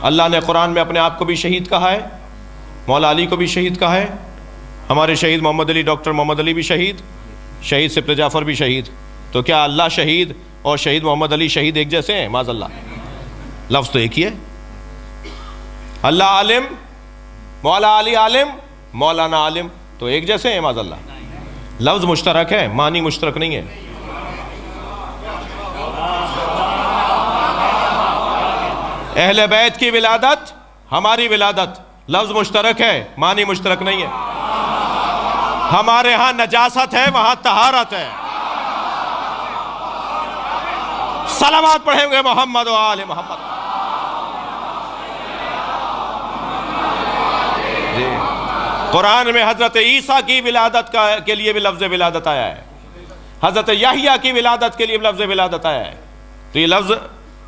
اللہ نے قرآن میں اپنے آپ کو بھی شہید کہا ہے، مولا علی کو بھی شہید کہا ہے، ہمارے شہید محمد علی، ڈاکٹر محمد علی بھی شہید، شہید سبط جعفر بھی شہید. تو کیا اللہ شہید اور شہید محمد علی شہید ایک جیسے ہیں؟ معاذ اللہ، لفظ تو ایک ہی ہے. اللہ عالم، مولا علی عالم، مولانا عالم، تو ایک جیسے ہیں؟ معاذ اللہ، لفظ مشترک ہے، معنی مشترک نہیں ہے. اہل بیت کی ولادت، ہماری ولادت، لفظ مشترک ہے، معنی مشترک نہیں ہے. ہمارے ہاں نجاست ہے، وہاں طہارت ہے. صلوات پڑھیں گے محمد و آل محمد. جی قرآن میں حضرت عیسیٰ کی ولادت کے لیے بھی لفظ ولادت آیا ہے، حضرت یحییٰ کی ولادت کے لیے بھی لفظ ولادت آیا ہے. تو یہ لفظ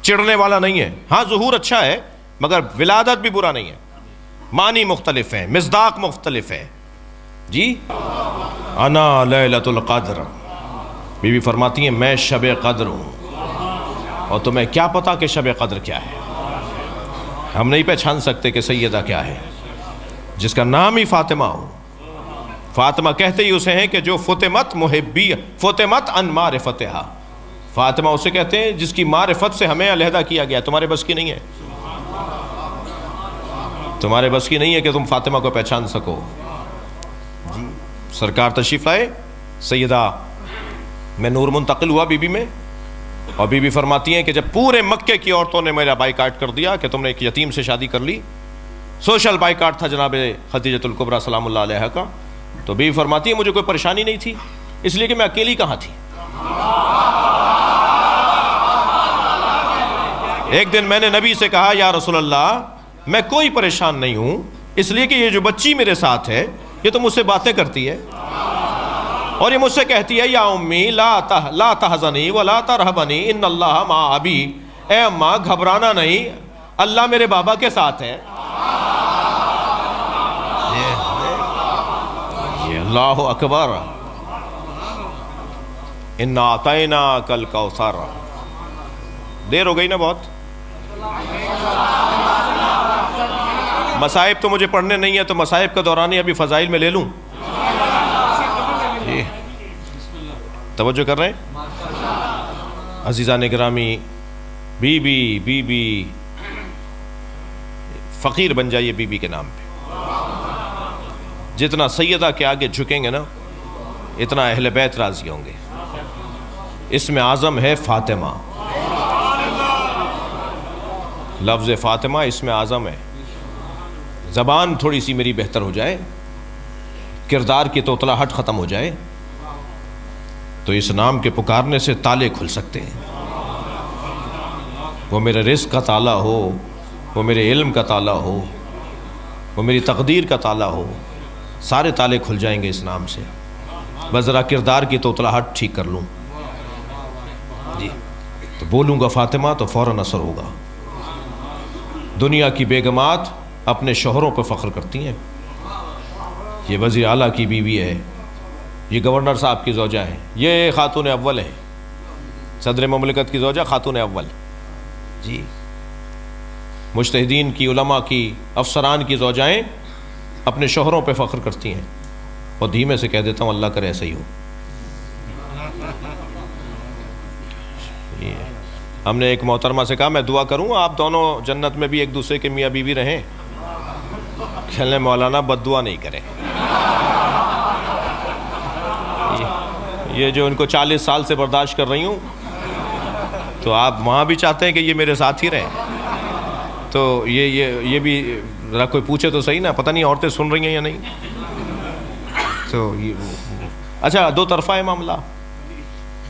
چڑھنے والا نہیں ہے. ہاں ظہور اچھا ہے مگر ولادت بھی برا نہیں ہے. معنی مختلف ہیں، مصداق مختلف ہے. جی انا لیلۃ القدر، بی بی فرماتی ہیں میں شب قدر ہوں. اور تمہیں کیا پتا کہ شب قدر کیا ہے؟ ہم نہیں پہچان سکتے کہ سیدہ کیا ہے جس کا نام ہی فاطمہ ہو. فاطمہ کہتے ہی اسے ہیں کہ جو فتمت محبی، فتمت ان معرفتہا. فاطمہ اسے کہتے ہیں جس کی معرفت سے ہمیں علیحدہ کیا گیا. تمہارے بس کی نہیں ہے، تمہارے بس کی نہیں ہے کہ تم فاطمہ کو پہچان سکو. جی سرکار تشریف لائے، سیدہ میں نور منتقل ہوا بی بی میں، اور بی بی فرماتی ہیں کہ جب پورے مکے کی عورتوں نے میرا بائیکاٹ کر دیا کہ تم نے ایک یتیم سے شادی کر لی، سوشل بائیکاٹ تھا جناب خدیجۃ الکبریٰ سلام اللہ علیہا کا، تو بی بی فرماتی ہیں مجھے کوئی پریشانی نہیں تھی، اس لیے کہ میں اکیلی کہاں تھی. ایک دن میں نے نبی سے کہا یا رسول اللہ میں کوئی پریشان نہیں ہوں، اس لیے کہ یہ جو بچی میرے ساتھ ہے یہ تو مجھ سے باتیں کرتی ہے اور یہ مجھ سے کہتی ہے یا امی لا تحزنی ولا ترہبنی ان اللہ مع ابی. اے اماں گھبرانا نہیں، اللہ میرے بابا کے ساتھ ہے. یہ اللہ اکبر. انا اعطیناک الکوثر. دیر ہو گئی نا بہت؟ مصائب تو مجھے پڑھنے نہیں ہے، تو مصائب کا دورانی ابھی فضائل میں لے لوں. جی توجہ کر رہے ہیں عزیزان گرامی. بی بی فقیر بن جائیے بی بی کے نام پہ. جتنا سیدہ کے آگے جھکیں گے نا اتنا اہل بیت راضی ہوں گے. اسم اعظم ہے فاطمہ، لفظ فاطمہ اسم اعظم ہے. زبان تھوڑی سی میری بہتر ہو جائے، کردار کی توتلاہٹ ختم ہو جائے تو اس نام کے پکارنے سے تالے کھل سکتے ہیں. وہ میرے رزق کا تالا ہو، وہ میرے علم کا تالا ہو، وہ میری تقدیر کا تالا ہو، سارے تالے کھل جائیں گے اس نام سے. بس ذرا کردار کی توتلاہٹ ٹھیک کر لوں جی تو بولوں گا فاطمہ تو فوراً اثر ہوگا. دنیا کی بیگمات اپنے شوہروں پہ فخر کرتی ہیں. یہ وزیر اعلیٰ کی بیوی ہے، یہ گورنر صاحب کی زوجہ ہے، یہ خاتون اول ہے، صدر مملکت کی زوجہ خاتون اول. جی مجتہدین کی، علماء کی، افسران کی زوجائیں اپنے شوہروں پہ فخر کرتی ہیں. اور دھیمے سے کہہ دیتا ہوں اللہ کرے ایسا ہی ہو. ہم نے ایک محترمہ سے کہا میں دعا کروں آپ دونوں جنت میں بھی ایک دوسرے کے میاں بیوی رہیں. کہنے مولانا بد دعا نہیں کریں، یہ جو ان کو 40 سال سے برداشت کر رہی ہوں تو آپ وہاں بھی چاہتے ہیں کہ یہ میرے ساتھ ہی رہیں. تو یہ بھی ذرا کوئی پوچھے تو صحیح نا، پتہ نہیں عورتیں سن رہی ہیں یا نہیں. تو اچھا دو طرفہ ہے معاملہ،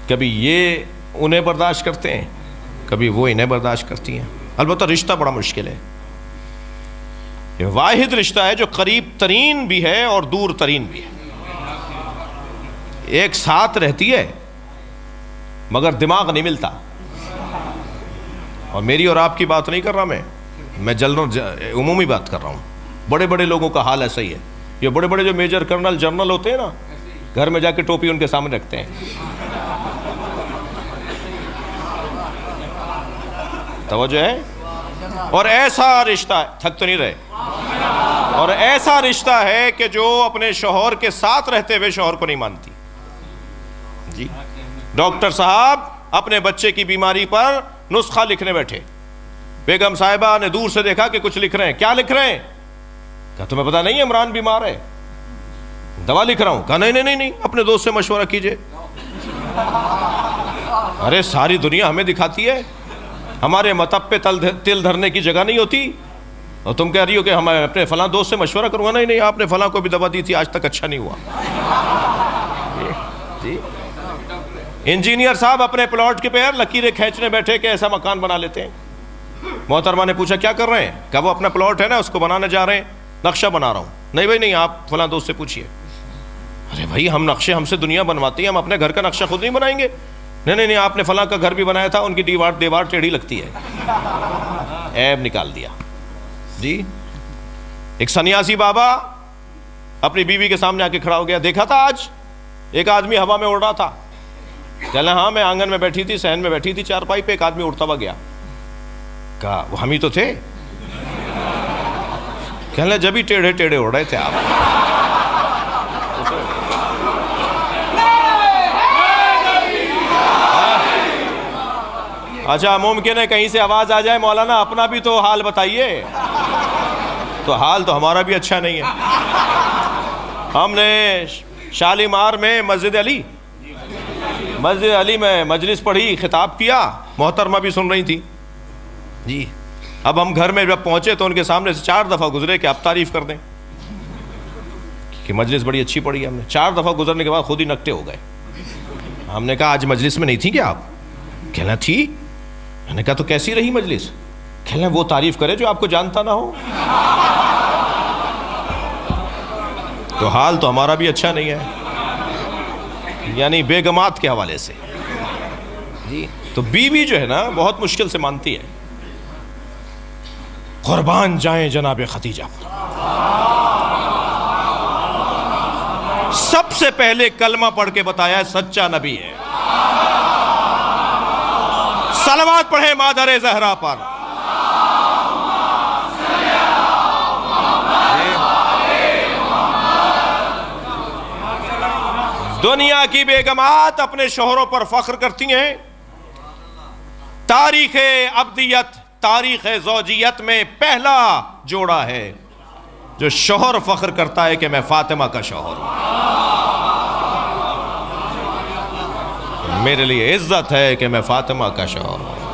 کبھی یہ انہیں برداشت کرتے ہیں کبھی وہ انہیں برداشت کرتی ہیں. البتہ رشتہ بڑا مشکل ہے. یہ واحد رشتہ ہے جو قریب ترین بھی ہے اور دور ترین بھی ہے. ایک ساتھ رہتی ہے مگر دماغ نہیں ملتا. اور میری اور آپ کی بات نہیں کر رہا میں عمومی بات کر رہا ہوں. بڑے بڑے لوگوں کا حال ایسا ہی ہے. یہ بڑے بڑے جو میجر کرنل جنرل ہوتے ہیں نا، گھر میں جا کے ٹوپی ان کے سامنے رکھتے ہیں. توجہ ہے؟ اور ایسا رشتہ ہے، تھک تو نہیں رہے، اور ایسا رشتہ ہے کہ جو اپنے شوہر کے ساتھ رہتے ہوئے شوہر کو نہیں مانتی. جی ڈاکٹر صاحب اپنے بچے کی بیماری پر نسخہ لکھنے بیٹھے، بیگم صاحبہ نے دور سے دیکھا کہ کچھ لکھ رہے ہیں. کیا لکھ رہے ہیں؟ کہا تمہیں پتا نہیں عمران بیمار ہے، دوا لکھ رہا ہوں. کہا نہیں، اپنے دوست سے مشورہ کیجئے. ارے ساری دنیا ہمیں دکھاتی ہے، ہمارے مطب پہ تل دھرنے کی جگہ نہیں ہوتی، اور تم کہہ رہی ہو کہ ہم اپنے فلاں دوست سے مشورہ کروں گا. نہیں، آپ نے فلاں کو بھی دوا دی تھی، آج تک اچھا نہیں ہوا. جی انجینئر صاحب اپنے پلاٹ کے پیر لکیریں کھینچنے بیٹھے کہ ایسا مکان بنا لیتے ہیں. محترمہ نے پوچھا کیا کر رہے ہیں؟ کہ وہ اپنا پلاٹ ہے نا اس کو بنانے جا رہے ہیں، نقشہ بنا رہا ہوں. نہیں بھائی نہیں، آپ فلاں دوست سے پوچھئے. ارے بھائی ہم نقشے ہم سے دنیا بنواتی ہے، ہم اپنے گھر کا نقشہ خود نہیں بنائیں گے؟ نہیں، آپ نے فلاں کا گھر بھی بنایا تھا، ان کی دیوار ٹیڑھی لگتی ہے. عیب نکال دیا. جی ایک سنیاسی بابا اپنی بیوی کے سامنے آ کے کھڑا ہو گیا. دیکھا تھا آج ایک آدمی ہوا میں اڑ رہا تھا؟ کہنا ہاں میں آنگن میں بیٹھی تھی، صحن میں بیٹھی تھی، چارپائی پہ ایک آدمی اڑتا ہوا گیا. کہا وہ ہم ہی تو تھے. کہنا جب ہی ٹیڑھے اڑ رہے تھے آپ. اچھا ممکن ہے کہیں سے آواز آ جائے مولانا اپنا بھی تو حال بتائیے. تو حال تو ہمارا بھی اچھا نہیں ہے. ہم نے شالیمار میں مسجد علی میں مجلس پڑھی، خطاب کیا، محترمہ بھی سن رہی تھی. جی اب ہم گھر میں جب پہنچے تو ان کے سامنے سے 4 دفعہ گزرے کہ آپ تعریف کر دیں کہ مجلس بڑی اچھی پڑھی ہے. ہم نے 4 دفعہ گزرنے کے بعد خود ہی نکٹے ہو گئے. ہم نے کہا آج مجلس میں نہیں تھی کیا آپ؟ کہنا تھی. میں نے کہا تو کیسی رہی مجلس؟ کہنا وہ تعریف کرے جو آپ کو جانتا نہ ہو. تو حال تو ہمارا بھی اچھا نہیں ہے، یعنی بیگمات کے حوالے سے. جی تو بیوی جو ہے نا بہت مشکل سے مانتی ہے. قربان جائیں جناب خدیجہ پر. سب سے پہلے کلمہ پڑھ کے بتایا سچا نبی ہے. صلوات پڑھیں مادر زہرا پر. دنیا کی بیگمات اپنے شوہروں پر فخر کرتی ہیں. تاریخ ابدیت، تاریخ زوجیت میں پہلا جوڑا ہے جو شوہر فخر کرتا ہے کہ میں فاطمہ کا شوہر ہوں. میرے لیے عزت ہے کہ میں فاطمہ کا شوہر ہوں.